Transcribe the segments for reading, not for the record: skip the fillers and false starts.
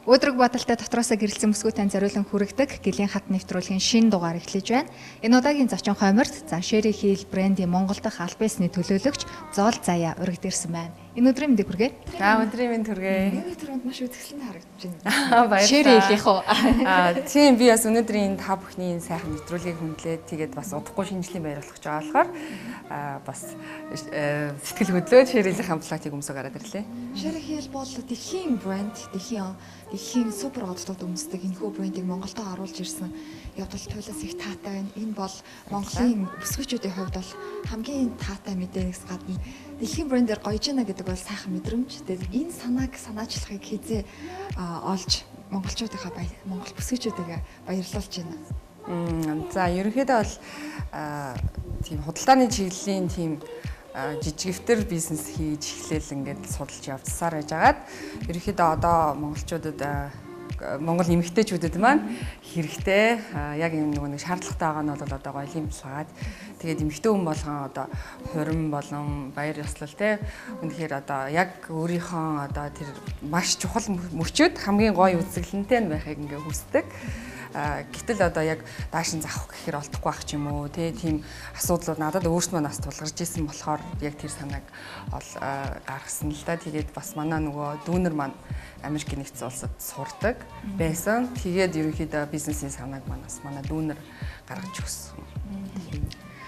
Өдрөг бодолтой дотроосоо гэрэлцэн бүсгүй тань зориулан хүргэдэг Гэлийн хат нэвтрүүлгийн шинэ дугаар эхлэж байна. Энэ удаагийн зочин хойморт Sheri Hill брендийн Монгол дахь аль биесны төлөөлөгч Зоол Заяа урагдирсан байна. Энэ өдрийн мэндийг хүргэе. За өдрийн мэнд хүргэе. Энэ өдрөнд маш үзэсгэлэн харагдаж байна. Sheri Hill-ийнх үү? Тийм би бас өнөөдрийн та бүхний сайхан нэвтрүүлгийг хүндлээд тэгээд бас удахгүй шинжлэлийн баяр болгож байгаа болохоор бас сэтгэл хөдлөөд Sheri Hill-ийн хамтлагийг өмсөг гараад ирлээ. Sheri Hill бол дэлхийн брэнд, дэлхийн супер одод өмсдөг энэхүү брендийг Монголд оруулж ирсэн явдал туйлаас их таатай байна. Энэ бол Монголын бүсгүйчүүдийн хувьд бол хамгийн таатай мэдээнээс гадна дэлхийн брендээр гоёж яана гэдэг бол сайхан мэдрэмж. Тэгээд энэ санаачлахыг хизээ олж Монгол бүсгүйчүүдээ баярлуулж байна. За ерөнхийдөө бол тийм худалдааны чиглэлийн тийм жижигвтер бизнес хийж эхлээл ингээд судалж явцсаар байжгаад ерөнхийдөө одоо монголчуудад монгол эмэгтэйчүүдэд маань хэрэгтэй яг юм нэг шаардлагатай байгаа нь бол одоо гоёлымжлагаад тэгээд эмэгтэй хүн болгон одоо хурим болон баяр ёслол те үнэхээр одоо яг өөрийнхөө одоо тэр маш чухал мөчөд хамгийн гоё үзэсгэлэнтэй нь байхыг ингээд хүсдэг. Гэтэл одоо яг даашин заах гэхээр олдохгүй байх ч юм уу тийм асуудлууд надад өөртөө нас тулгарч исэн болохоор яг тэр санааг гаргасан л да. Тэгээд бас манай нөгөө дүүнер маань Америкийн нэгдсэн улсад сурдаг байсан. Тэгээд ерөнхийдөө бизнесийн санааг манай дүүнер гаргаж өгсөн.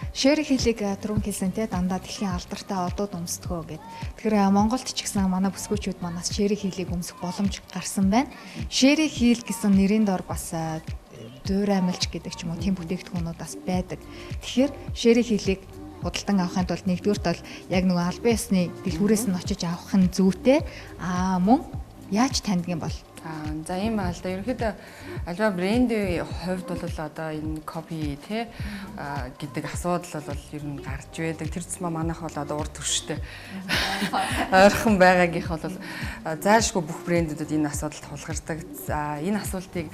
Sheri Hill-ийг түрүүн хэлсэнтэй дандаа дэлхийн алдартай одууд өмсдгөө гэд. Тэгэхээр Монголд ч гэсэн манай бүсгүйчүүд манаас Sheri Hill-ийг өмсөх боломж гарсан байна. Sheri Hill гэсэн нэрийн дор бас дуур амилж гэдэг ч юм уу тийм бүтээгдэхүүнүүд бас байдаг. Тэгэхээр Sheri Hill-ийг худалдан авахын тулд нэгдүгürt бол яг нөгөө аль биесны дэлгүүрээс нь очиж авах нь зүйтэй. Мөн яаж таньдгийн бол? За ийм аа л да. Ерөнхийдөө альва брендийн хувьд бол одоо энэ копи гэдэг асуудал бол ер нь гарч байдаг. Тэр цэцмаа манайх бол одоо урд төрштэй ойрхон байгаагийнх бол заашгүй бүх брэндүүдэд энэ асуудал тулгардаг. За энэ асуултыг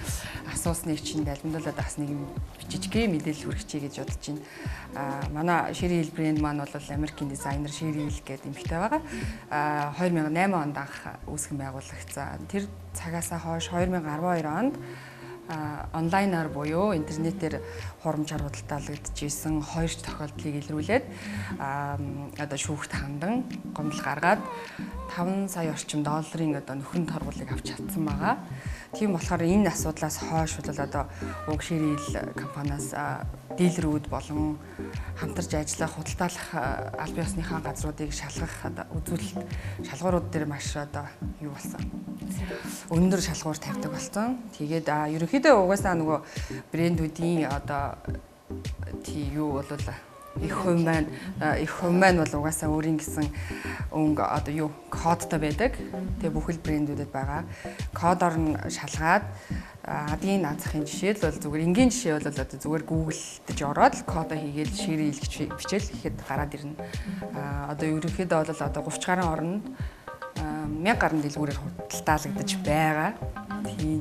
асуусныг чинь далимдуулаад бас нэг юм жижигхэн мэдээлэл хүргэчихье гэж бодож байна. Манай Sheri Hill брэнд маань бол Америкийн дизайнер Sheri Hill гэдэг эмэгтэй байгаа. 2008 онд анх үүсгэн байгуулагдсан. Тэр цагаасаа хойш 2012 онд онлайнаар буюу интернетээр хурамч худалдаалагдчихсэн 2 тохиолдлыг илрүүлээд одоо шүүхт хандан гомдол гаргаад 5 сая орчим долларын одоо нөхөн торгуулийг авч чадсан байгаа. Тийм болохоор энэ асуудлаас хойш бол одоо уг Sheri Hill компаниас дилерүүд болон хамтарч ажиллах, худалдаалах аль биесныхаа газруудыг шалгах үзүүлэлт шалгуурууд дээр маш одоо юу болсон. Өндөр шалгуур тавьдаг болсон. Тэгээд ерөнхийдөө угаасаа нөгөө брэндүүдийн одоо юу бол их хувь маань бол угаасаа өөрийн гэсэн өнгө одоо юу кодтой байдаг. Тэгээ бүхэл брэндүүдэд байгаа. Кодоор нь шалгаад адгийн наазахын жишээл бол зүгээр энгийн жишээ бол одоо зүгээр Google дэж ороод кодоо хийгээл Sheri Hill гэж бичээл ихэд гараад ирнэ. Одоо ерөнхийдөө бол одоо 30 гаруй орнд 1000 гаруй дэлгүүрээр худалдаалагдаж байгаа.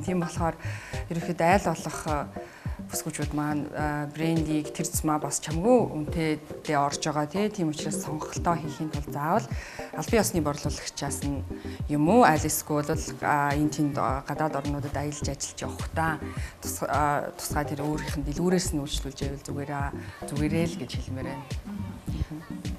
Тийм болохоор ерөнхийдөө айл болох бүсгүйчүүд маань брендийг тэр цэцмаа бас чамгүй үнэтэйдээ орж байгаа тийм учраас сонголтоо хийхин тулд заавал аль бие усны борлуулагчаас нь юм уу аль эсвэл энэ тэнд гадаад орнуудад аялж ажиллаж явахдаа тусгай тэр өөрийнх нь дэлгүүрээс нь үйлчлүүлж байвал зүгээрээ л гэж хэлмээр байна.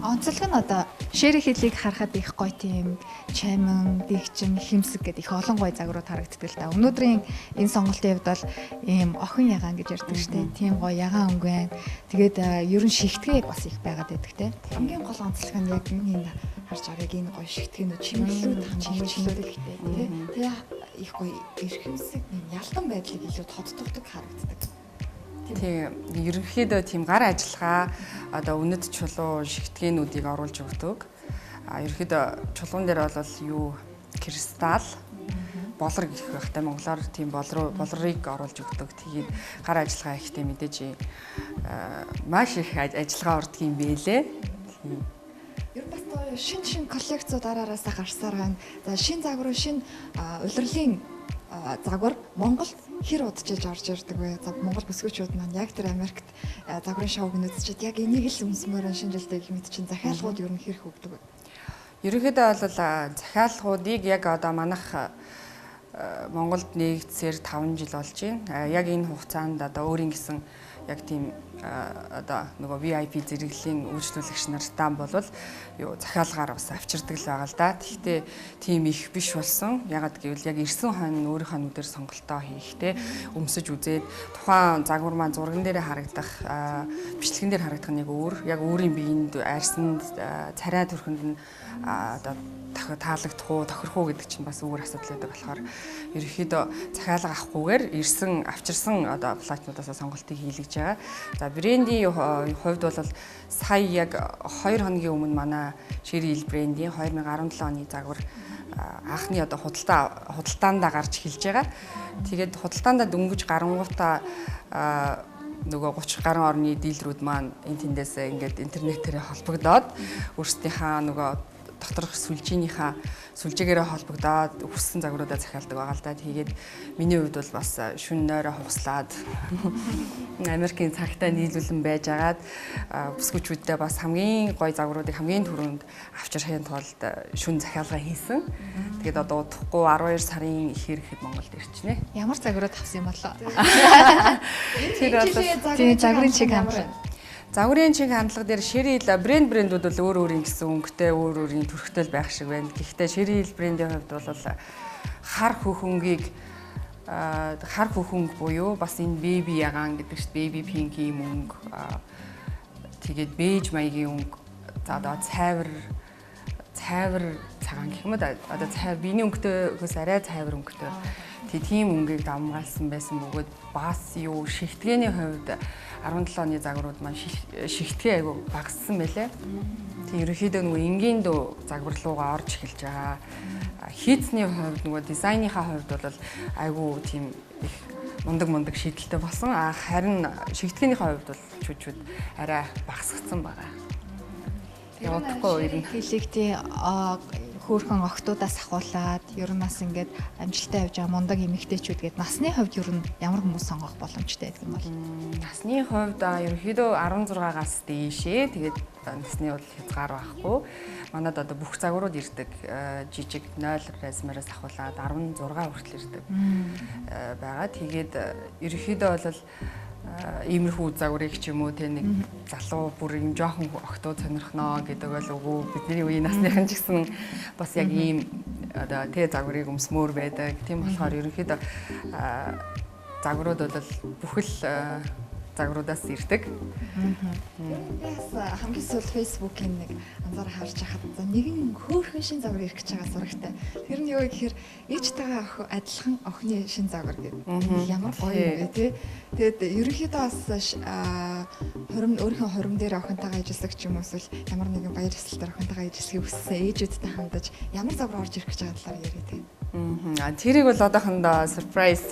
Онцлог нь одоо Sheri Hill-ийг харахад их гоё тийм чамин, дэгчин, хэмсэг гэдэг их олон гоё загварууд харагддаг л да. Өнөөдрийн энэ сонголтын хувьд бол ийм охин ягаан гэж ярьдаг шүү дээ. Тийм гоё ягаан өнгө байна. Тэгээд ерөн шигтгэе бас их байгаад байдаг те. Хамгийн гол онцлог нь яг энэ харж байгааг энэ гоё шигтгээнүүд чимэглүүд ихтэй те. Тэгээ их гоё эрхэмсэг ялтан байдлыг илүү тодтогддог харагддаг. Тийм ерөнхийдөө тийм гар ажиллагаа одоо үнэт чулуу шигтгээнүүдийг оруулж өгдөг. Ерөнхийдөө чулуун дээр бол юу кристалл болор гэх байхтай монголоор тийм болрыг оруулж өгдөг. Тэгээд гар ажиллагаа ихтэй мэдээж маш их ажиллагаа ордог юм бэлээ. Ер бас шин коллекцууд араараасаа гарсаар байна. За шин загвар улирлын загвар Монголд хэр удажиж орж ирдэг вэ? За Монгол бүсгүйчүүд маань яг тэр Америкт загварын шоуг үзчихэд яг энийг л өмсмөр шинжилдэг их мэд чинь захиалгууд ер нь хэрэг өгдөг вэ? Ерөнхийдөө бол захиалгуудыг яг одоо манайх Монголд нэгдсээр 5 жил болж байна. Яг энэ хугацаанд одоо өөрийн гэсэн яг тийм одоо нөгөө VIP зэрэглэлийн үйлчлүүлэгч нартай болвол юу захиалгаар бас авчирдаг л байгаа л да. Тэгэхдээ тийм их биш болсон. Ягаад гэвэл яг ирсэн хойно өөрийнхөө нүдээр сонголтоо хийхдээ өмсөж үзээд тухайн загвар маань зурган дээр харагдах бичлэгэн дээр харагдах нь яг өөрийн биеинд арьсанд царай төрхөнд нь одоо таалагдах уу, тохирох уу гэдэг чинь бас өөр асуудал байдаг болохоор ерөнхийдөө захиалга авахгүйгээр ирсэн, авчирсан одоо флайтнуудаас сонголтыг хийлгэж байгаа. За брендийн хувьд бол сая яг 2 хоногийн өмнө манай Ширил брендийн 2017 оны загвар анхны одоо худалдаандаа гарч эхэлж байгаа. Тэгээд худалдаандаа дөнгөж гарангуудаа нөгөө 30 гаруй орны дилерүүд маань энэ тэндээс ингээд интернетээр холбогдоод өөрсдийнхээ нөгөө доторх сүлжээгээрээ холбогдоод хүссэн загваруудаа захиалдаг байгаа л да. Тэгээд миний хувьд бол бас шөнө нойроо хугаслаад Америкийн цагтаа нийлүүлэн байжгаад бүсгүүчүүдтэй бас хамгийн гоё загваруудыг хамгийн түрүүнд авчрахын тулд шөнө захиалга хийсэн. Тэгээд одоо удахгүй 12 сарын ихэрэхэд Монголд ирчихнэ. Ямар загварууд авсан юм болоо? Тэр бол загварын чиг хандлага. Загварын чиг хандлага дээр Ширил брэндүүд бол өөр өөрийн гэсэн өнгөтэй, өөр өөрийн төрхтэй байх шиг байна. Гэхдээ Ширил брендийн хувьд бол хар хөхөнг буюу бас энэ baby ягаан гэдэг чинь baby pink-ийн өнгө, тэгээд бэж маягийн өнгө, за одоо цайвар цагаан гэх юм да. Одоо цайвар биений өнгөтэйгөөс арай цайвар өнгөтэй. Тийм өнгөийг дамгаалсан байсан бөгөөд бас юу шигтгэний хувьд 17 оны загварууд маань шигтгээ айгу багассан байлээ. Тийм ерөнхийдөө нөгөө энгийн дөө загвар руугаа орж эхэлж байгаа. Хийцний хувьд нөгөө дизайныхаа хувьд бол айгу тийм их мундаг шийдэлтэй болсон. Харин шигтгэнийхээ хувьд бол чүчүүд арай багасгацсан байгаа. Явахгүй ер нь хэлэгдээ хөөрхөн охтуудаас ахуулаад ер нь бас ингээд амжилттай явж байгаа мундаг эмэгтэйчүүд гээд насны хувьд ер нь ямар хүмүүс сонгох боломжтой гэдэг юм бол насны хувьд ерөнхийдөө 16-аас дээшээ тэгээд насны бол хязгаар байхгүй. Манайд одоо бүх загварууд ирдэг жижиг 0 размераас ахуулаад 16 хүртэл ирдэг байгаа. Тэгээд ерөнхийдөө бол иймэрхүү загварыг ч юм уу те нэг залуу бүр юм жоохон охтууд сонирхноо гэдэг бол үгүй бидний үеийн насныхан ч гэсэн бас яг ийм одоо те загварыг өмсмөр байдаг. Тийм болохоор ерөнхийдөө загварууд бол бүхэл загваруудаас ирдэг. Яс хамгийн сүүл Facebook-ийн нэг анзаараа харж байхад нэгэн хөөрхөн шин загвар ирэх гэж байгаа зурагтай. Тэр нь юу гэхээр ээжтэйгээ адилхан охины шин загвар гэдэг. Ямар гоё юм бэ тий. Тэгээд ерөнхийдөө бас өөрийнхөө хором дээр охинтойгоо ажилладаг ч юм уу эсвэл ямар нэгэн баяр ёслолтоор охинтойгоо ажиллахыг хүссэн ээжүүдтэй хандаж ямар загвар орж ирэх гэж байгаа талаар яриа тий. Тэрийг бол одоохондоо surprise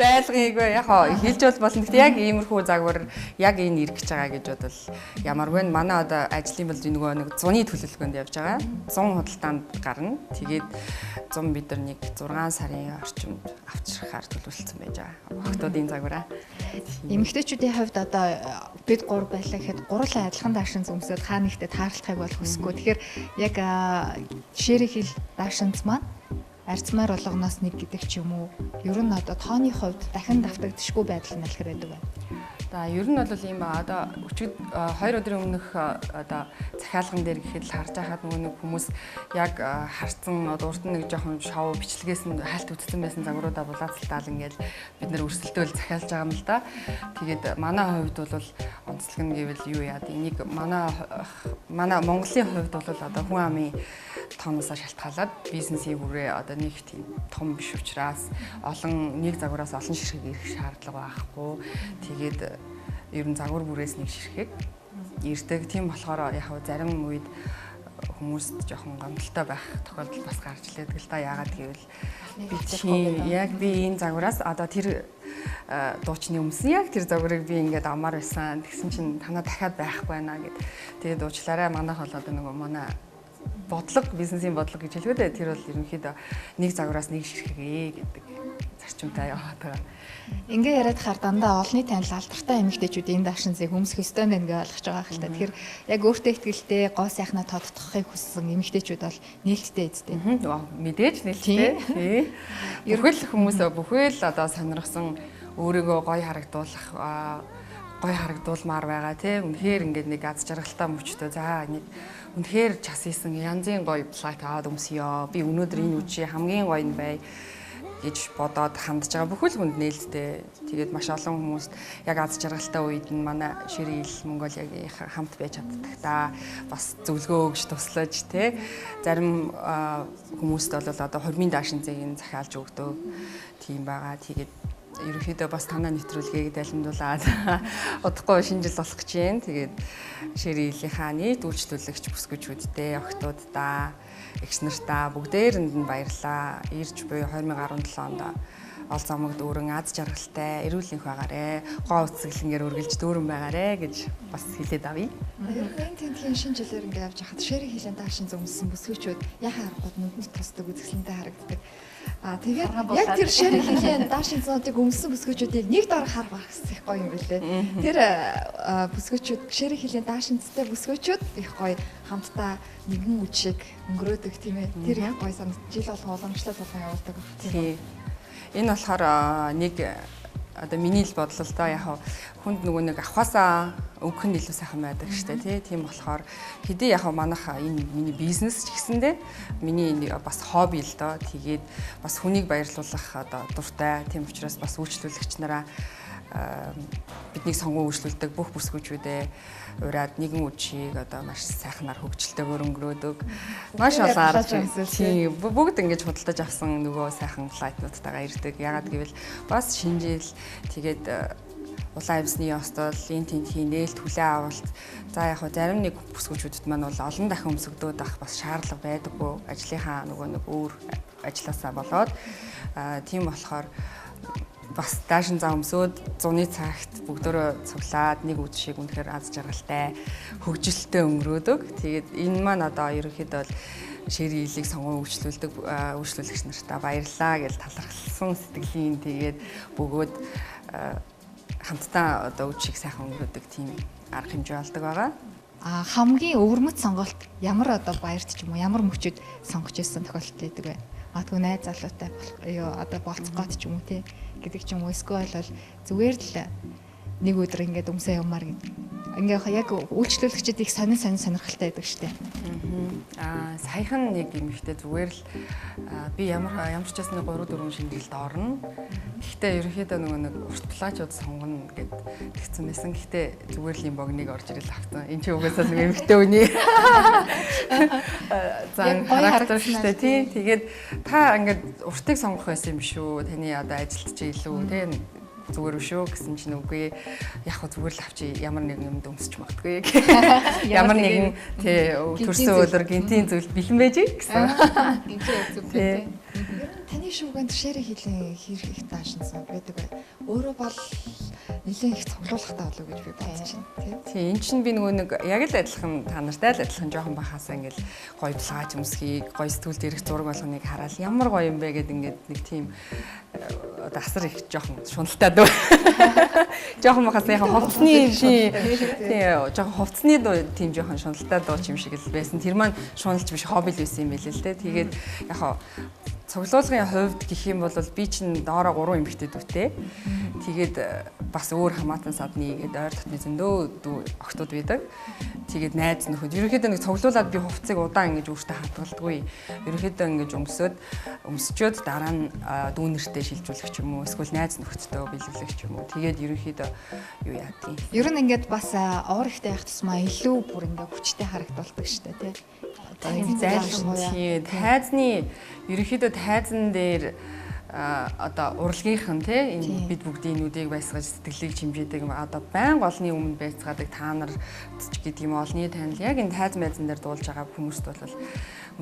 байлгыг яг хэлж бол болно. Гэхдээ яг иймэрхүү загвар яг энэ ирэх гэж байгаа гэж бодвол ямаргүй нь манай одоо ажлын бол нөгөө нэг зуны төлөвлөгөөнд явж байгаа. 100 худалдаанд гарна. Тэгээд 100 бид нар нэг 6 сарын орчимд авчрахаар төлөвлөсөн байж байгаа. Охтуудын загвараа. Эмэгтэйчүүдийн хувьд одоо бид 3 байлаа гэхэд гурлаа адилхан даашин зүмсөд хаа нэгтээ тааралтахыг бол хүсэхгүй. Тэгэхээр яг жишээрийг хэл даашинз маань арцмаар болгоноос нэг гэдэг ч юм уу. Ер нь одоо тооны хувьд дахин давтагдчихгүй байдал нь аль хэрэг байдаг вэ? За ер нь бол ийм ба одоо өчигд 2 өдрийн өмнөх одоо захиалган дээр гэхэд л харж байхад нөгөө нэг хүмүүс яг харцсан одоо урд нь нэг жоохон шоу бичлэгээс нь хальт үтцсэн байсан загваруудаа булаацалтаал ингээл бид нэр өрсөлдөөл захиалж байгаа юм л да. Тэгээд манай хувьд бол онцлог нь гэвэл юу яа энийг манай Монголын хувьд бол одоо хүн амын тооноосоо шалтгаалаад бизнесийн хүрээ одоо нэг тийм том биш учраас олон нэг загвараас олон ширхэг ирэх шаардлага байхгүй. Тэгээд ер нь загвар бүрээс нэг ширхэг ирдэг. Тийм болохоор яг зарим үед хүмүүст жоохон гомдолтой байх тохиолдол бас гарч илээдэг л та. Яагаад гэвэл би энэ загвараас одоо тэр дуучны өмсөн яг тэр загварыг би ингээд амаар байсан. Тэгсэн чинь танаа дахиад байхгүй байна гэд. Тэгээд уучлаарай манайх бол одоо нөгөө манай бодлого, бизнесийн бодлого гэж хэлбэл тэр бол ерөнхийдөө нэг загвараас нэг ширхгээ гэдэг зарчимтай яваад байгаа. Ингээ яриад хаар дандаа олонний танил алдартай эмэгтэйчүүд энэ даашинзыг өмсөх ёстой байна гэж ойлгож байгаа хэл та. Тэгэхээр яг өөртөө ихтгэлтэй гоо сайхнаа тодтохыг хүссэн эмэгтэйчүүд бол нээлттэй эзтэй. Мэдээж нээлттэй. Тий. Бүхэл хүмүүс бүхэл одоо сонирхсан өөрийгөө гоё харагдуулмаар байгаа тий. Үнэхээр ингээд нэг аз жаргалтай мөчтэй. За нэг үнэхээр час хийсэн янзын гоё плайт аваад өмсөё. Би өнөөдөр энэ үчи хамгийн гоё нь бай гэж бодоод хандж байгаа бүхэл хүнд нээлттэй. Тэгээд маш олон хүмүүст яг аз жаргалтай үед нь манай Ширийн ил Монголиагийн хамт байж чаддаг та бас зөвлөгөө өгч туслаж тий. Зарим хүмүүст бол одоо хормын даашинзыг захиалж өгдөг тийм байгаа. Тэгээд ерөнхийдөө бас танаа нэвтрүүлгийг далимдуулаад удахгүй шинэ жил болох гэж байна. Тэгээд Ширийн илийнхаа нийт үйлчлүүлэгч бүсгүйчүүдтэй охтуудаа эгч нартаа бүгдээрэнд нь баярлалаа. Ирж буй 2017 онд ол замагд өрн аз жаргалтай эрүүл энх байгаарэ. Гоо үцгэлэнгээр үргэлж дүүрэн байгаарэ гэж бас хэлээд авъя. Энэ тентхийн шинэ жилээр ингээ явж хахад Ширийн хилийн даашин зөмсөн бүсгүйчүүд яхаа харахгүй нүдэнд тусдаг үзэсгэлэнтэй харагддаг. Тэгээд яг тэр Ширийн хилийн даашин зоотыг өмсөн бүсгүйчүүдийг нэг дор харах их гоё юм билээ. Тэр бүсгүйчүүд Ширийн хилийн даашинцтай бүсгүйчүүд их гоё хамтдаа нэгэн үчиг өнгөрөөдөг тийм ээ. Тэр их гоё санагд жил болгон уламжлалт болгон явуулдаг. Тийм. Энэ болохоор нэг одоо миний л бодлоо л да яг хүнд нөгөө нэг авахасаа өгөх нь илүү сайхан байдаг штэ тийм болохоор хэдий яг манайх энэ миний бизнес ч гэсэндээ миний бас хобби л доо тэгээд бас хүнийг баярлуулах одоо дуртай тийм учраас бас үйлчлүүлэгч нараа бидний сонгон үйлчлүүлдэг бүх бүсгүйчүүдээ ураад нэгэн үчиг одоо маш сайхнаар хөгжилтэйгээр өнгөрөөдөг. Маш олон арга тийм бүгд ингэж худалдаж авсан нөгөө сайхан флайтнуудтайгаа ирдэг. Ягаад гэвэл бас шинэ жил тэгээд улаан амьсны ёстол, энэ тентхийн нээлт хүлээ авалт. За яг зарим нэг бүсгүйчүүдэд маань бол олон дахин өмсөгдөөд авах бас шаардлага байдаггүй. Ажлынхаа нөгөө нэг өөр ажилласаа болоод тийм болохоор бас даашин зам өмсөд 100-ны цагт бүгдөө цуглаад нэг үдшийг үнэхээр аз жаргалтай хөгжилтэй өнгөрөөдөг. Тэгээд энэ маань одоо ерөнхийдөө Ширийн илийг сонгон үйлчлүүлдэг үйлчлүүлэгч нартаа баярлалаа гэж талархсан сэтгэлийн тэгээд бөгөөд хамтдаа одоо үдшийг сайхан өнгөрөөдөг тийм арга хэмжээ болдог байгаа. Хамгийн өвөрмөц сонголт ямар одоо баярт ч юм уу ямар мөчөд сонгож ирсэн тохиолдол байдаг вэ? Магадгүй найз залуутай одоо болцох гот ч юм уу тий гэдэг ч юм уу эсвэл бол зүгээр л нэг өдөр ингээд өмсөө юмар гэдэг. Ингээ яг үйлчлүүлэгчид их сонирхолтой байдаг шүү дээ. Саяхан нэг юм ихтэй зүгээр л би ямар ч бас нэг 3-4 шинжилэлд орно. Гэхдээ ерөнхийдөө нөгөө нэг урт плажууд сонгоно гэд тэгсэн байсан. Гэхдээ зүгээр л юм богныг орж ирэл авсан. Энд чи угаасаа нэг эмхтэй үний. Зан характер шүү дээ тий. Тэгээд та ингээд уртыг сонгох байсан юм шүү. Таны одоо ажилд чи илүү тий зүгээр шүү гэсэн чинь үгүй яг хөө зүгээр л авчи ямар нэг юмд өмсч магадгүй ямар нэгэн тий төрсөн өдөр гинтийн зүйл бэлэн байж гэсэн. Гинтийн зөв тий. Таны шүүгэнд Ширийн хилийн хэрэг их даашинсан байдаг бай. Өөрөө бол нэлээд их цуглуулгатай болов гэж би бодож байна тий. Энд чинь би нөгөө нэг яг л адилхан та нартай л адилхан жоохон бахаасаа ингээл гоё булгаач өмсхийг гоё сэтгүүлд ирэх зураг болгоныг хараад ямар гоё юм бэ гэд ингээд нэг тийм асар их жоохон шуналтай дөө. Жоохон бахаасаа яг хувцсны тий жоохон хувцсны дөө тийм жоохон шуналтай дуу юм шиг л байсан. Тэр маань шуналж биш хобби л байсан юм байл л дээ. Тэгээд яг цуглуулгын хувьд гэх юм бол би чинь доороо 3 эмэгтэй дүүтэй. Тэгээд бас өөр хамаатан садны гээд ойр дотны зөндөө охтууд байдаг. Тэгээд найз нөхөд ерөнхийдөө нэг цуглуулад би хувцсыг удаан ингэж өөртөө хадгалдаггүй. Ерөнхийдөө ингэж өмсчөөд дараа нь дүүнэртэй шилжүүлэх ч юм уу эсвэл найз нөхөдтэй биелүүлэх ч юм уу. Тэгээд ерөнхийдөө юу яадгийг. Ер нь ингээд бас уур ихтэй явах тусмаа илүү бүр ингээд хүчтэй харагдуулдаг шүү дээ тий. Зайлшгүй тайзны ерөнхийдөө тайзан дээр одоо урлагийнхан тий энэ бид бүгдийн нүдийг байсгаж сэтгэлийг чимжээдэг одоо байнга олны өмнө байцгаадаг та нар гэдэг юм олны танил яг энэ тайз майзан дээр дуулж байгаа хүмүүст бол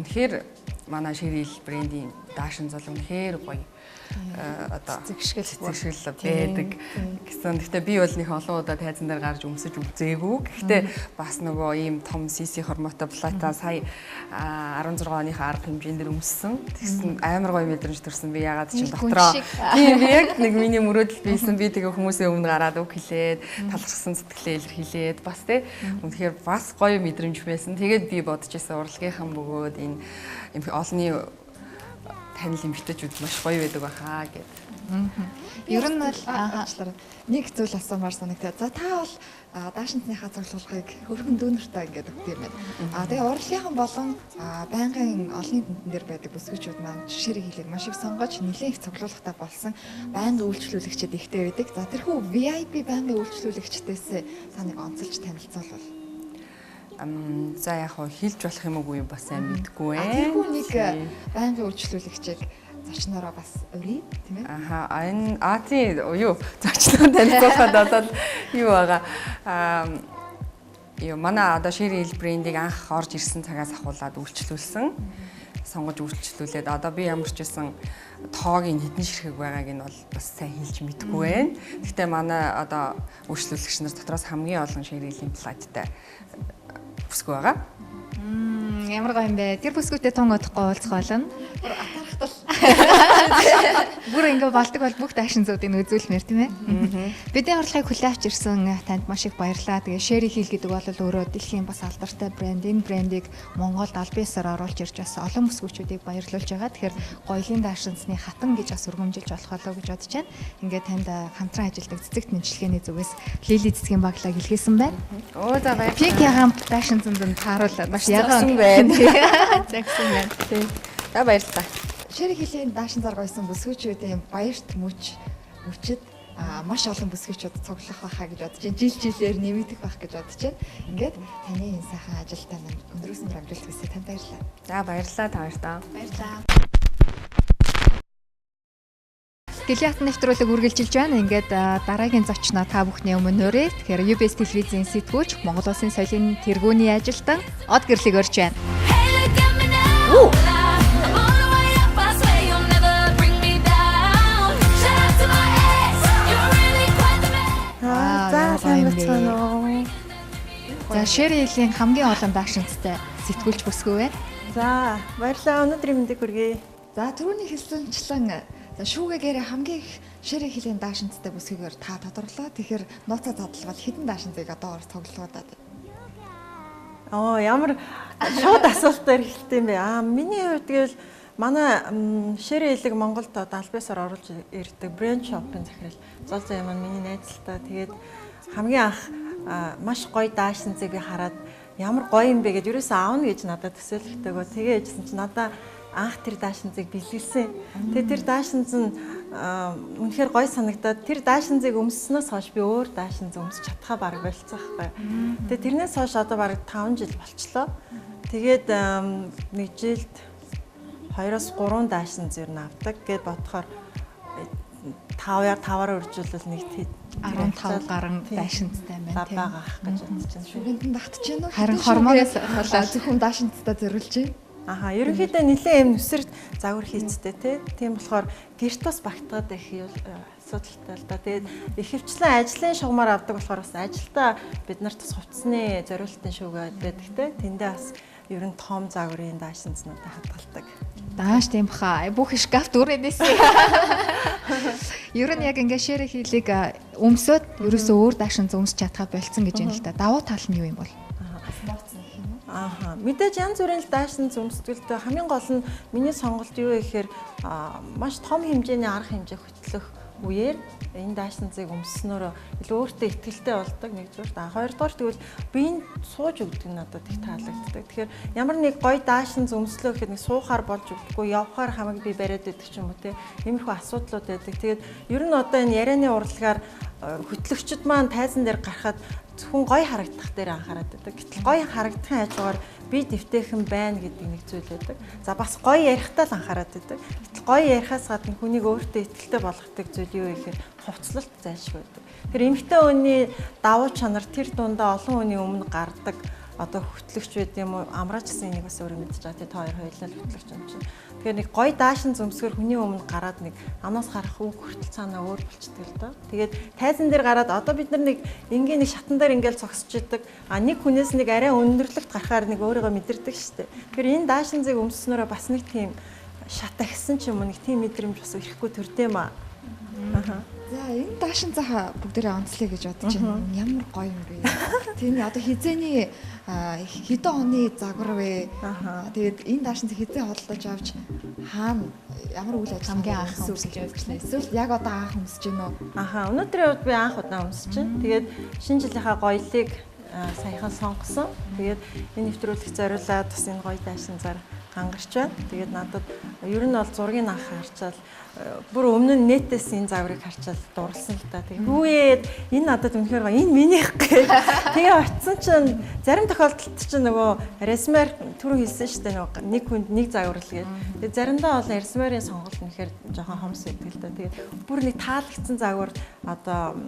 үнэхээр манай Шэрил брендийн даашин зол үнэхээр гоё. Одоо зэгшгэл байдаг гэсэн. Гэхдээ би бол нэг олон удаа тайзан дээр гарч өмсөж үзээгүй. Гэхдээ бас нөгөө ийм том CC форматтай плата сая 16 оныхаа арга хэмжээнд өмссөн. Тэгсэн амар гоё мэдрэмж төрсөн. Би ягаад ч дотроо тийм яг нэг миний мөрөөдөл бийсэн. Би тэгээ хүмүүсийн өмнө гараад үг хэлээд талархсан сэтгэлээ илэрхийлээд бас тий үнэхээр бас гоё мэдрэмж байсан. Тэгээд би бодож байсан урлагийнхан бөгөөд энэ олонний танил эмэгтэйчүүд маш гоё байдаг байхаа гэд. Ер нь бол нэг зүйл асуумаар санагдаад. За та бол даашинтныхаа цуглуулгыг хөрхөн дүүнэртэй ингээд өгдөг юм байна. Тэгээ урлагийнхан болон байнгын олонний тентэн дээр байдаг бүсгүйчүүд маань ширэг хилийг маш их сонгож нэлээд их цуглуулгатай болсон байнгын үйлчлүүлэгчид ихтэй байдаг. За тэрхүү VIP байнгын үйлчлүүлэгчдээс та нэг онцолж танилцуулбал. За яг хэлж болох юм уу бас сайн мэдгүй байна. Тэрхүү нэг байнгын үйлчлүүлэгчийг зочнороо бас өрий тийм ээ. Энэ тийм юу зочноо танилцуулахад одоо юу байгаа. Манай одоо Шэрил брендийг анх орж ирсэн цагаас ахуулаад үйлчлүүлсэн. Сонгож үйлчлүүлээд одоо би ямар ч байсан тоогийн хэдэн ширхэг байгааг нь бол бас сайн хэлж мэдэхгүй байна. Гэхдээ манай одоо үйлчлүүлэгч нар дотроос хамгийн олон Шэрилийн платтай бүсгүй байгаа. Ямар гоё юм бэ? Тэр бүсгүйтэй тун удахгүй уулзах болно. Атархтал. Бүр ингэ болдог бол бүх даашинзуудыг үзүүлмээр тийм ээ. Бидний урлагийг хүлээн авч ирсэн танд маш их баярлалаа. Тэгээ Шэри Хил гэдэг бол өөрөө дэлхийн бас алдартай брэнд. Энэ брендийг Монголд аль биесээр оруулж ирж бас олон бүсгүйчүүдийг баярлуулж байгаа. Тэгэхээр гоёлын даашинзны хатан гэж бас өргөмжилж болох болоо гэж бодож байна. Ингээд танд хамтран ажилладаг цэцэгт мэдлэгээний зүгээс Лили цэцгийн баглаа хэлгээсэн байна. Оо за баярлалаа. Пик ягам даашинзанд тааруулаад маш яган загсан байна. Тийм. За баярлалаа. Шэрэг хилийн даашин зар гойсон бүсгүйчүүдийн баярт мөчөд маш олон бүсгүйчүүд цуглах байхаа гэж бодож байна. Жилээр нэмэгдэх байх гэж бодож байна. Ингээд таны энэ сайхан ажилтаа өндрөөс нь амжилт хүсье. Танд баярлалаа. За баярлалаа та хоёртаа. Баярлалаа. Гэлиат нэвтрүүлэг үргэлжилж байна. Ингээд дараагийн зочноо та бүхний өмнө өрөө. Тэгэхээр UBS телевизийн сэтгүүлч, Монгол Улсын соёлын тэргүүний ажилтан Од гэрлийг өрж байна. За сайн байна уу. За Шэрилийн хамгийн олон даашинцтай сэтгүүлч бүсгүй вэ? За баярлалаа. Өнөөдрийн мэндийг хүргэе. За түрүүний хэлсэнчлэн шүүгээгээр хамгийн их Шэрэг хилийн даашинцтай бүсгүйгээр та тодорлоо. Тэгэхээр нууцаа задлал хэдэн даашинцыг одоо цуглуулдаг. Ямар шууд асуултаар эхэлт юм бэ? Миний хувьд тэгэл манай Шэрэг хилийг Монголд одоо аль биесээр оруулж ирдэг брэнд шопын захирал Зол зай маань миний найзлаа. Тэгээд хамгийн анх маш гоё даашинцыг би хараад ямар гоё юм бэ гэж ерөөсөө аавна гэж надад төсөөлөхтэйгөө тэгээ яжсэн чи надаа анх тэр даашинцыг бэлгэлсэн. Тэгээ тэр даашинц нь үнэхээр гоё санагдаад тэр даашинцыг өмсснөөс хойш би өөр даашинц өмсч чадхаа бараг болцсон байхгүй. Тэгээ тэрнээс хойш одоо бараг 5 жил болчлоо. Тэгээд нэг жилд 2-3 даашинц ер нь авдаг гэд бодохоор 5-аар үржүүлвэл нэг 15 гаруй даашинцтай байна тийм байгаа ах гэж бодож байна. Шүгэнд нь багтчихэв үү? Харин хормоноос зөвхөн даашинцтай зориулж байна. Ерөнхийдөө нэлээд юм нүсэрт загвар хийцтэй тийм болохоор гэрт бас багтгаад их асуудалтай л да. Тэгээд ихэвчлэн ажлын шугамаар авдаг болохоор бас ажилдаа бид нарт бас хувцсны зориултын шүүгээ байдаг те. Тэндээ бас ер нь том загварын даашинцнуудад хадгалдаг. Дааш тийм баха. Бүх шкаф дүрэнээс. Ер нь яг ингээ Шэрэг хилийг өмсөд ерөөсөө өөр даашинц өмсч чадхаа болцсон гэж юм л да. Давуу тал нь юу юм бол? Мэдээж янз бүрийн даашинц өмсдөлтөө хамгийн гол нь миний сонголт юу вэ гэхээр маш том хэмжээний арга хэмжээ хөтлөх үеэр энэ даашинцыг өмсснөөрөө илүү өөртөө ихтгэлтэй болдог нэгдүгээр. Хоёрдугаар тэгвэл биеинд сууж өгдөг нь надад их таалагддаг. Тэгэхээр ямар нэг гоё даашинц өмслөө гэхэд нэг суухаар болж өгдөггүй, явхаар хамаг би бариад байдаг ч юм уу те. Иймэрхүү асуудлууд байдаг. Тэгээд ер нь одоо энэ ярианы урлагаар хөтлөгчд маань тайзан дээр гарахад зөвхөн гоё харагдах дээр анхаарат байдаг. Гэтэл гоё харагдахын хажуугаар би дэвтэйхэн байна гэдэг нэг зүйл байдаг. За бас гоё ярихтаа л анхаарат байдаг. Гэтэл гоё ярихаас гадна хүнийг өөртөө ихтэй болгодог зүйл юу вэ гэхээр хувцлалт зайлшгүй байдаг. Тэр эмэгтэй хүний давуу чанар тэр дундаа олон хүний өмнө гардаг одоо хөтлөгч байд юм уу амраач гэсэн энийг бас өөрөө мэдчихэж байгаа. Та хоёр хоёулаа хөтлөгч юм чинь. Тэгэхээр нэг гоё даашин зөмсгөр хүний өмнө гараад нэг амнаас гарах үг хүртэл цаанаа өөр болчдөг л доо. Тэгээд тайзан дээр гараад одоо бид нар нэг энгийн нэг шатан дээр ингээл зогсож идэг. Нэг хүнээс нэг арай өндөрлөгт гарахаар нэг өөрийгөө мэдэрдэг шүү дээ. Тэгэхээр энэ даашин зэг өмснөрөө бас нэг тийм шат ахсан ч юм уу нэг тийм мэдрэмж бас ирэхгүй төрдөө маа. За энэ даашин цаа бүгдээрээ онцлоё гэж бодож байна. Ямар гоё юм бэ. Тэний одоо хизээний хэдэн оны загвар вэ? Тэгээд энэ даашин цаа хизээ холдож авч хаана ямар үйл ажиллагаа анх өмсөж явуулчихлаа. Эсвэл яг одоо анх өмсөж гин үү? Өнөөдрийн үед би анх удаа өмсөж байна. Тэгээд шинэ жилийнхаа гоёлыг саяхан сонгосон. Тэгээд энэ нэвтрүүлэг зориулаад бас энэ гоё даашин цаар хангарч байна. Тэгээд надад ер нь бол зургийг анх харчаал бүр өмнө нь нэтээс энэ загварыг харчаал дурлсан л да. Тэгээд хүүгээд энэ надад үнэхээр гоё энэ минийх гээ. Тэгээ очисон чинь зарим тохиолдолд чинь нөгөө Resmer түрүү хэлсэн шүү дээ нөгөө нэг хүнд нэг загвар л гээд. Тэгээд заримдаа бол Resmer-ийн сонголт үнэхээр жоохон хомс байдаг л да. Тэгээд бүр нэг таалагдсан загвар одоо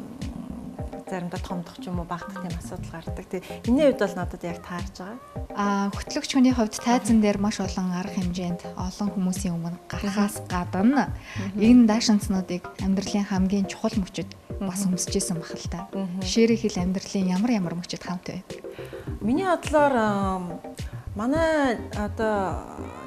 заримдаа томдох ч юм уу багтах тийм асуудал гардаг. Тэгээ энэний үед бол надад яг таарж байгаа. Хөтлөгч хүний хувьд тайзан дээр маш олон арга хэмжээнд олон хүмүүсийн өмнө гарахаас гадна энэ даашинцнуудыг амьдралын хамгийн чухал мөчөд бас өмсөжсэн бахал та. Ширээ хэл амьдралын ямар мөчөд хамт байдаг. Миний бодлоор манай одоо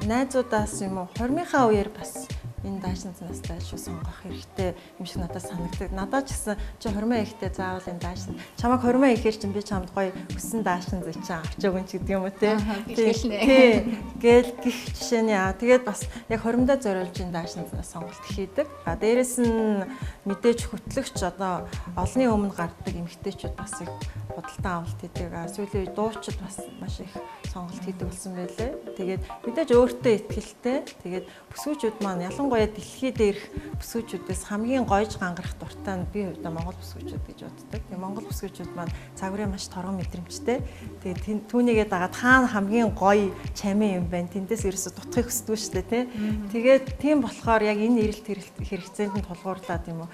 найзуудаас юм уу хормынхаа үеэр бас энэ даашинцнаас шүү сонгох хэрэгтэй юм шиг надад санагддаг. Надад ч гэсэн чи хормоо ихтэй заавал энэ даашин чамайг хормоо ихээр чинь би чамд гоё өссөн даашин зүй чинь авч өгөн ч гэдэг юм уу те. Тий. Гэл гих жишээний тэгээд бас яг хоримдоо зориулж энэ даашинцнаас сонголт хийдэг. Дээрэс нь мэдээж хөтлөгч одоо олонний өмнө гарддаг эмэгтэйчүүд бас их худалдан авалт хийдэг. Сүүлийн үед дуучид бас маш их сонголт хийдэг болсон байлээ. Тэгээд мэдээж өөртөө ихтэй. Тэгээд бүсгүүчүүд маань ялангуяа дэлхий дээрх бүсгүүчүүдээс хамгийн гоёж гангарах дуртай нь би хувьдаа Монгол бүсгүүчүүд гэж боддог. Тэгээд Монгол бүсгүүчүүд маань загварын маш торгон мэдрэмжтэй. Тэгээд түүнийгээ дагаад хаана хамгийн гоё чамин юм байна. Тэндээс ерөөсө дутахыг хүсдэг шүү дээ, тий. Тэгээд тийм болохоор яг энэ эрэлт хэрэгцээнд нь тулгуурлаад юм уу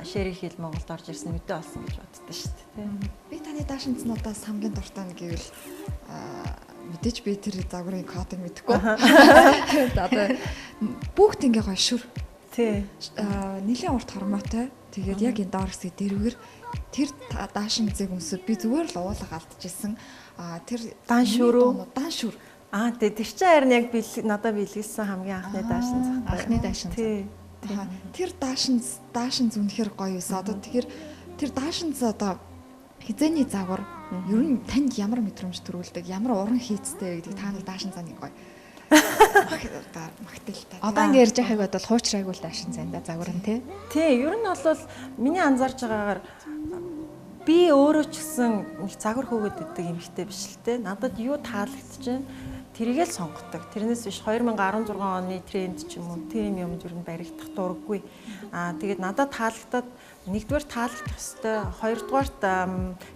шэрийн хил Монголд орж ирсэн мэдээ болсон гэж боддог шүү дээ, тий. Би таны даашинцнуудаас хамгийн дуртай нь гэвэл мэдээж би тэр загварын кодыг мэдэхгүй. Одоо бүгд ингээ гоё шүр. Тий. Нилийн урт хормоотой. Тэгээд яг энэ доор хэсэг дэрвэр тэр даашин зэг өмсөд би зүгээр л уулга алдчихсан. Тэр дан шүр. Тэгээд тэр чинь харин яг надад бэлгэлсэн хамгийн анхны даашин зах. Анхны даашин. Тий. Тэр даашин зүнэхэр гоё юусэн. Одоо тэгэхээр тэр даашин одоо хизээний загвар ер нь танд ямар мэдрэмж төрүүлдэг, ямар уран хийцтэй гэдгийг та нар даашин цааны гоё. Магтэлтэй. Одоо ингэ ярьж байхыг бодвол хуучрайг бол даашин цаанда загвар нь тий. Тий, ер нь бол миний анзаарч байгаагаар би өөрөө ч гэсэн нэг загвар хөөгд өгдөг эмэгтэй биш л те. Надад юу таалагдчихэв тэрийгэл сонгодог. Тэрнээс биш 2016 оны тренд ч юм уу тийм юм ер нь баригдах дурггүй. Тэгээд надад таалагдаад нэгдүгээр таалагдах ёстой, хоёрдугаарт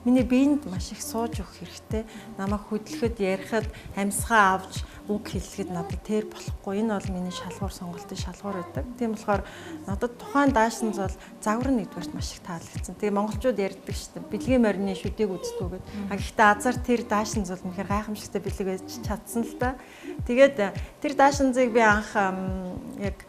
миний биед маш их сууж өгөх хэрэгтэй. Намайг хөдлөхөд, ярихад, амьсгаа авч үг хэлэхэд надад тэр болохгүй. Энэ бол миний шалгуур сонголтын шалгуур байдаг. Тийм болохоор надад тухайн даашинз бол загвар нь нэгдүгээрт маш их таалагдсан. Тэгээ монголчууд ярьдаг шүү дээ. Бэлгийн морины шүдийг үздэггээд. Гэхдээ азар тэр даашинз бол үнэхээр гайхамшигтай бэлэг байж чадсан л да. Тэгээд тэр даашинзыг би анх яг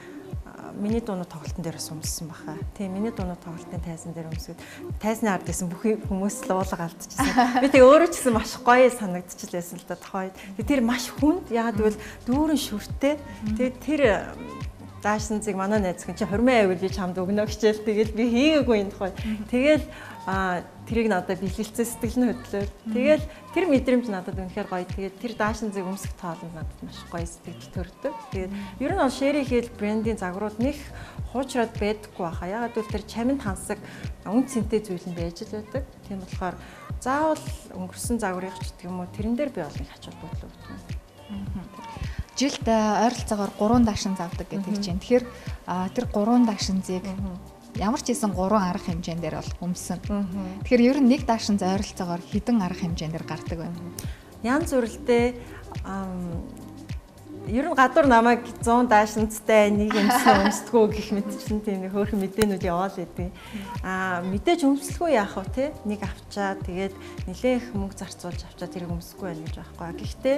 миний дуунууд тоглолтын дээрээс өмссөн баха. Тийм миний дуунууд тоглолтын тайзан дээр өмсөд тайзны ард гэсэн бүх хүмүүс л уулга алдчихсан. Би тэг өөрөө ч гэсэн маш гоё санагдчихлээсэн л да тохойд. Тэр маш хүнд яагаад гэвэл дүүрэн шүртэй. Тэгээд тэр даашинзыг манай найз хүн чи 20 байвал би чамд өгнө гэжэл тэгэл би хийгээгүй энэ тохой. Тэгэл тэрийг надад бэлгэлцээ сэтгэл нь хөдлөөл. Тэгэл тэр мэдрэмж надад үнэхээр гоё. Тэгээд тэр даашинзыг өмсөх тоолонд надад маш гоё сэтгэл төрдөг. Тэгээд ер нь бол шэрийн хэл брендийн загварууд нэг хуучраад байдаггүй баха. Ягаад гэвэл тэр чамин тансаг үн цэнтэй зүйл нь байж л байдаг. Тийм болохоор заавал өнгөрсөн загварыг ч гэх юм уу тэрэн дээр би олон ач холбогдол өгдөг. Жилд ойролцоогоор 3 даашин завдаг гэдэг чинь. Тэгэхээр тэр 3 даашинзыг ямар ч хийсэн 3 арга хэмжээндээр бол өмсөн. Тэгэхээр ер нь нэг даашин ойролцоогоор хэдэн арга хэмжээндээр гардаг байна? Янз бүрэлдээ ер нь гадуур намайг 100 даашинцтай нэг өмсөн өмсдгөө гэх мэт чинь тийм хөөрхөн мэдээнүүд яваал идэв. Мэдээж өмсөлгүй яах вэ те? Нэг авчаа тэгээд нэлээх мөнгө зарцуулж авчаа тэрийг өмсөхгүй байх гэж байхгүй. Гэхдээ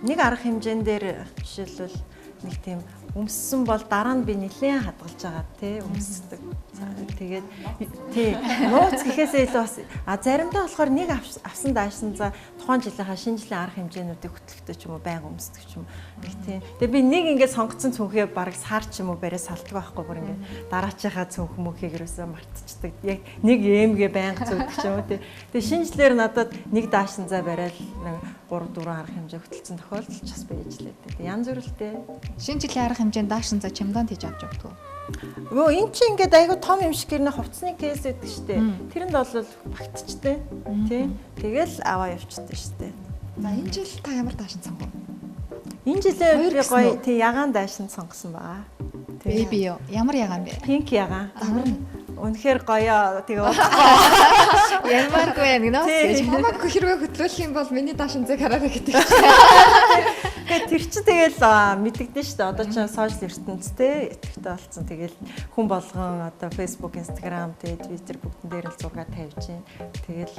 нэг арга хэмжээн дээр жишээлбэл нэг тийм өмссөн бол дараа нь би нэлээд хадгалж байгаа тий өмсдөг. Тэгээд тий нууц гэхээсээ илүү бас заримдаа болохоор нэг авсан даашин за тухайн жилийнхаа шинэ жилийн арга хэмжээнүүдийг хөтлөхтэй ч юм уу байнга өмсдөг ч юм уу. Тий. Тэгээд би нэг ингээд сонгоцсон цүнхээ бараг сар ч юм уу барай салтдаг байхгүй бүр ингээд дараачийнхаа цүнх мөхийг ерөөсөө мартчихдаг. Яг нэг эмгээ байнга зөөдөг ч юм уу тий. Тэгээд шинэ жилээр надад нэг даашин за барайл 3 4 арга хэмжээ хөтөлсөн тохиолдол ч бас байж лээ. Тэгээд янз бүрэлтэй. Шинэ жилийн арга хэмжээнд даашин за чемодан хийж авч явдаг. Өө эн чинь ингээд айгу том юм шиг гэрнэ хувцсны кейс гэдэг штэ. Тэрэнд бол багтчтэй. Тий. Тэгэл аваа явчихдаг штэ. За энэ жил та ямар даашин сонгов? Энэ жилээ би гоё тий ягаан даашин сонгосон баа. Baby юу? Ямар ягаан бэ? Пинк ягаан. Үнэхээр гоё тэгээ Ямаргүй юм нөө. Хамаг хэрвээ хөтлөх юм бол миний даашин зэг хараарай гэдэг чинь. Тэгээд тэр чинь тэгэл мэдэгдэн шүү дээ. Одоо чинь сошиал ертөнцтэй идэвхтэй болсон. Тэгэл хүн болгон одоо Facebook, Instagram, Twitter бүгдэн дээр л зураг тавьж байна. Тэгэл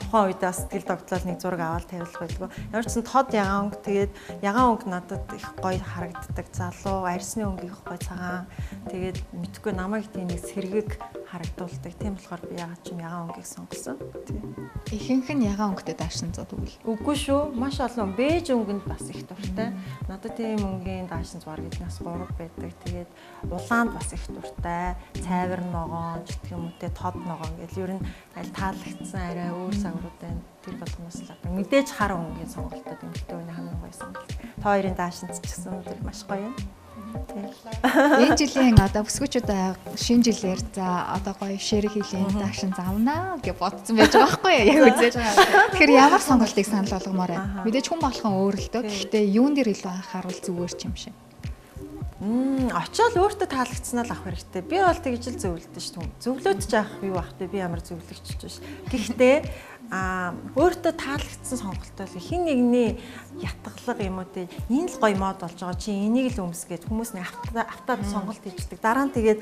тухайн үед бас сэтгэл тогтлол нэг зураг аваад тавилах байлгүй. Ямар ч сан тод ягаан өнгө тэгээд ягаан өнгө надад их гоё харагддаг. Залуу, арьсны өнгө их гоё цагаан. Тэгээд мэдхгүй намайг тийм нэг сэргэг харагдуулдаг. Тийм болохоор би ягаад ч юм ягаан өнгөийг сонгосон. Тийм. Ихэнх нь ягаан өнгөтэй даашин зод үгүй. Үгүй шүү. Маш олон бэж өнгөнд бас их дуртай. Надад тийм өнгийн даашин зураг эднээс 3 байдаг. Тэгээд улаанд бас их дуртай. Цайвар ногоон гэх юм уу те тод ногоон гэл ер нь аль таалагдсан арай өөр загварууд байна. Тэр болгоноос л одоо мэдээж хар өнгийн сонголтод эмэгтэй хүний хамгийн гоё сонголт. Та хоёрын даашинц ч гэсэн өнөдөр маш гоё юм. Энэ жилийн одоо бүсгүүчүүд шинэ жилээр за одоо гоё ширэг хийлийн даашин завнаа гэж бодсон байж байгаа байхгүй яг үзэж. Тэгэхээр ямар сонголтыг санал болгомоор байна. Мэдээж хүн болгон өөр л дөө. Гэхдээ юун дээр илүү анхаарал зүгээр ч юм шиг. Очоод өөртөө таалагдсанаа л авах хэрэгтэй. Би бол тэгж л зөвлөдөө шүү дээ. Зөвлөөд ч авах юу ах вэ? Би ямар зөвлөгч биш. Гэхдээ өөртөө таалагдсан сонголтоо хин нэгний ятгалга юм уу те энэ л гоё мод болж байгаа чи энийг л өмсгээд хүмүүс нэг автаад сонголт хийждэг. Дараа нь тэгээд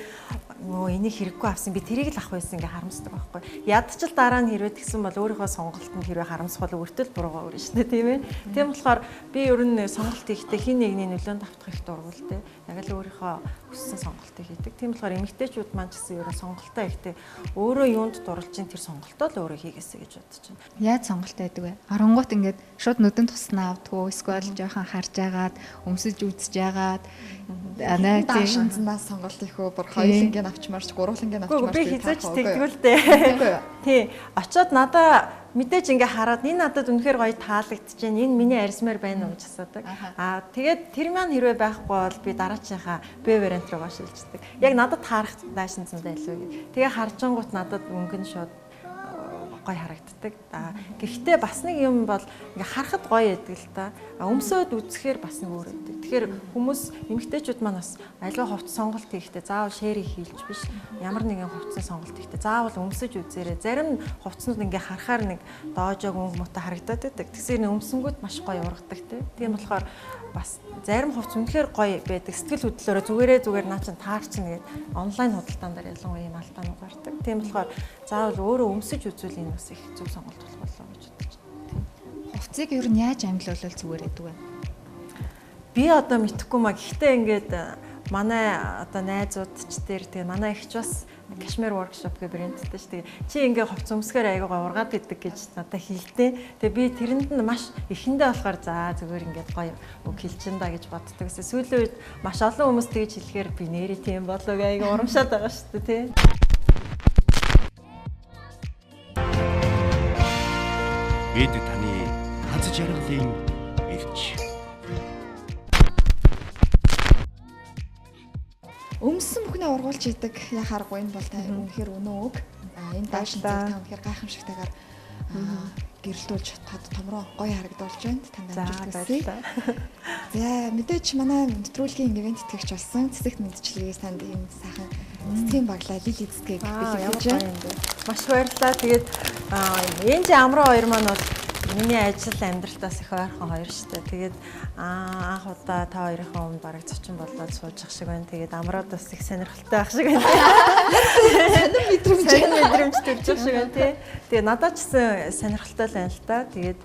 өө энийг хэрэггүй авсан би тэрийг л авах байсан ингээ харамсдаг байхгүй. Ядчил дараа нь хэрвээ тэгсэн бол өөрийнхөө сонголтод хэрвээ харамсах бол өөртөө л буруугаа өрнө шүү дээ тийм ээ. Тийм болохоор би ер нь сонголт хийхдээ хин нэгний нөлөөнд автах их дургуул те. Яг л өөрийнхөө хүссэн сонголтыг хийдэг. Тийм болохоор эмэгтэйчүүд маань ч гэсэн ерөө сонголтоо ихтэй өөрөө юунд дурлж ин тэр сонголтоо л өөрөө хийгээсэй гэж бодож байна. Яаж сонголт байдаг вэ? Оронгууд ингээд шууд нүдэн туснаа авдггүй эсвэл жоохон харж агаад өмсөж үзэж агаад даашинзнаас сонголт ихөө бүр хоёулангийн авчмаарч гурвангийн авчмаарч би хизээч тэгдэггүй л дээ. Тий. Очоод надаа мэдээж ингээ хараад энэ надад үнэхээр гоё таалагдчихэв. Энэ миний арьсмаар байна уу гэж асуудаг. Тэгээд тэр маань хэрвээ байхгүй бол би дараачийнхаа Б вариант руу шилждэг. Яг надад таарах даашинзандаа илүү гэж. Тэгээ харжангууд надад өнгө нь шууд гоё харагддаг. Гэхдээ бас нэг юм бол ингээ харахад гоё байдаг л та. Өмсөд үзэхээр бас нэг өөр байдаг. Тэгэхээр хүмүүс эмэгтэйчүүд маань бас аливаа хувц сонголт хийхдээ заавал шэрийг хийлж биш. Ямар нэгэн хувцсан сонголт хийхдээ заавал өмсөж үзээрэй. Зарим хувцснууд ингээ харахаар нэг доожоог өнгө муутай харагдаад байдаг. Тэгсээр өмсөнгүүд маш гоё ургадаг тийм болохоор бас зарим хувц үнэхээр гоё байдаг. Сэтгэл хөдлөлөөрөө зүгээр наа чин таарчин гэдэг онлайн худалдаан дээр ялангуяа юм алдаанууд гардаг. Тийм болохоор заавал өөрөө өмсөж үзвэл энэ бас их зөв сонголт болох болоо гэж бодож байна. Хувцсыг ер нь яаж ангилуулвал зүгээр гэдэг вэ? Би одоо мэдэхгүй маа. Гэхдээ ингээд манай одоо найзуудч дээр тэгээ манай ихч бас Кашмир workshop гэх брэндтэй шүү. Тэгээ чи ингээ хувц өмсгөр аягаа ургаад идэг гэж надад хэлдэг. Тэгээ би тэрэнд нь маш ихэндээ болохоор за зүгээр ингээд гоё үг хэлчин да гэж боддог. Сүүлийн үед маш олон хүмүүс тэгж хэлэхээр би нэрээ тийм болоо аягаа урамшаад байгаа шүү дээ тий. Бид таны хаз жаргалын эрч. Өмссөн бүхнээ ургуулж идэг яхааргүй энэ бол та үнэхээр өнөө үг. Энэ даашин та үнэхээр гайхамшигтайгаар гэрэлтүүлж томроо гоё харагдуулж байна. Танд амжилт хүсье. За мэдээч манай нэвтрүүлгийн ивент тэтгэгч болсон цэцэгт мэдчилгээс танд ийм сайхан цэцгийн баглаа лили цэцгийг бэлтгэж байна. Маш баярлалаа. Тэгээд энэ амраа хоёр маань бол миний ажил амьдралтаас их ойрхон хоёр шүү дээ. Тэгээд анх удаа та хоёрын өмнө бараг зочин болоод сууж шиг байна. Тэгээд амраад бас их сонирхолтой байх шиг байна. Мэдрэмж төрж шиг байна тий. Тэгээд надад ч гэсэн сонирхолтой л байна л та. Тэгээд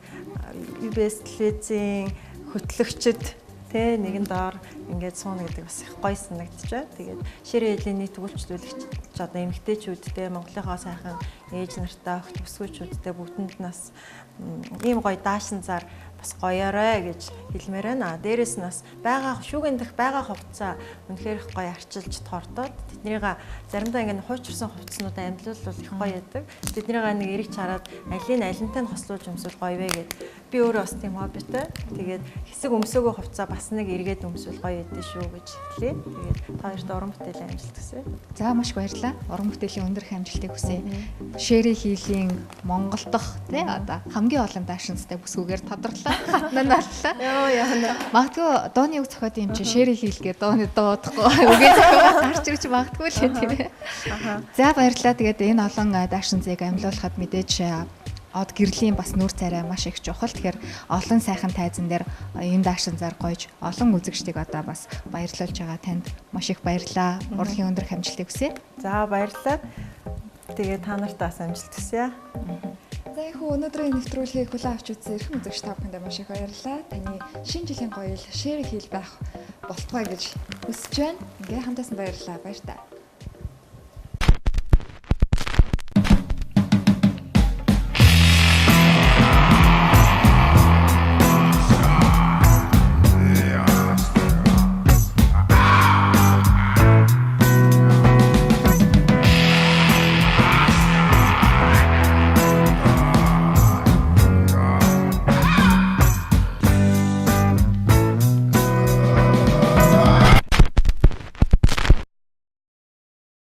UBS телевизийн хөтлөгчд тэ нэгэн доор ингээд сууна гэдэг бас их гоё санагдчихэ. Тэгээд ширээ хэлний төгөлчлүүлэгч одоо эмэгтэйчүүдтэй Монголынхаа сайхан ээж нартай огт өсгөөчүүдтэй бүгдэнд нас ийм гоё даашин зар бас гоёорой гэж хэлмээр байна. Дээрээс нь бас байгаа шүүгэн дэх байгаа хувцас үнэхээр их гоё арчилж тордоод тэднийг заримдаа ингээд хуучирсан хувцснуудаа амьдлуулвал их гоё яадаг. Тэднийг нэг эргэж хараад алинтай нь хослуулж өмсвөл гоё вэ гэд би өөрөө бас тийм хоббитэй. Тэгээд хэсэг өмсөөгөө хувцас бас нэг эргээд өмсвөл гоё ядэ шүү гэж хэлээ. Тэгээд та хоёрт уран бүтээлийн амжилт хүсье. За маш баярлалаа. Уран бүтээлийн өндөр амжилтыг хүсье. Шэри хийлийн Монгол дахь тий одоо хамгийн олон даашинстай бүсгүйгээр тодорлоо. Хатнанарлаа. Яа. Магадгүй дууны үг зохиод юм чи шэри хийлгээ дууны дуудахгүй. Үгээ зохиод гарч ирж магадгүй л юм тийм ээ. За баярлалаа. Тэгээд энэ олон даашинзыг амьлуулахад мэдээж од гэрлийн бас нүүр царай маш их чухал. Тэгэхээр олон сайхан тайзан дээр энэ даашинзаар гойж олон үзэгчдийг одоо бас баярлуулж байгаа танд маш их баярлалаа. Урлагийн өндөр амжилтыг хүсье. За баярлалаа. Тэгээд та нарт бас амжилт хүсье. За яг өнөөдрийн нэвтрүүлгийг хүлээн авч үзсэн эрхэм үзэгч та бүхэнд маш их баярлалаа. Таны шинэ жилийн гоёл шэри хэл байх болтугай гэж хүсэж байна. Ингээ хамтаасан баярлалаа. Баяр та.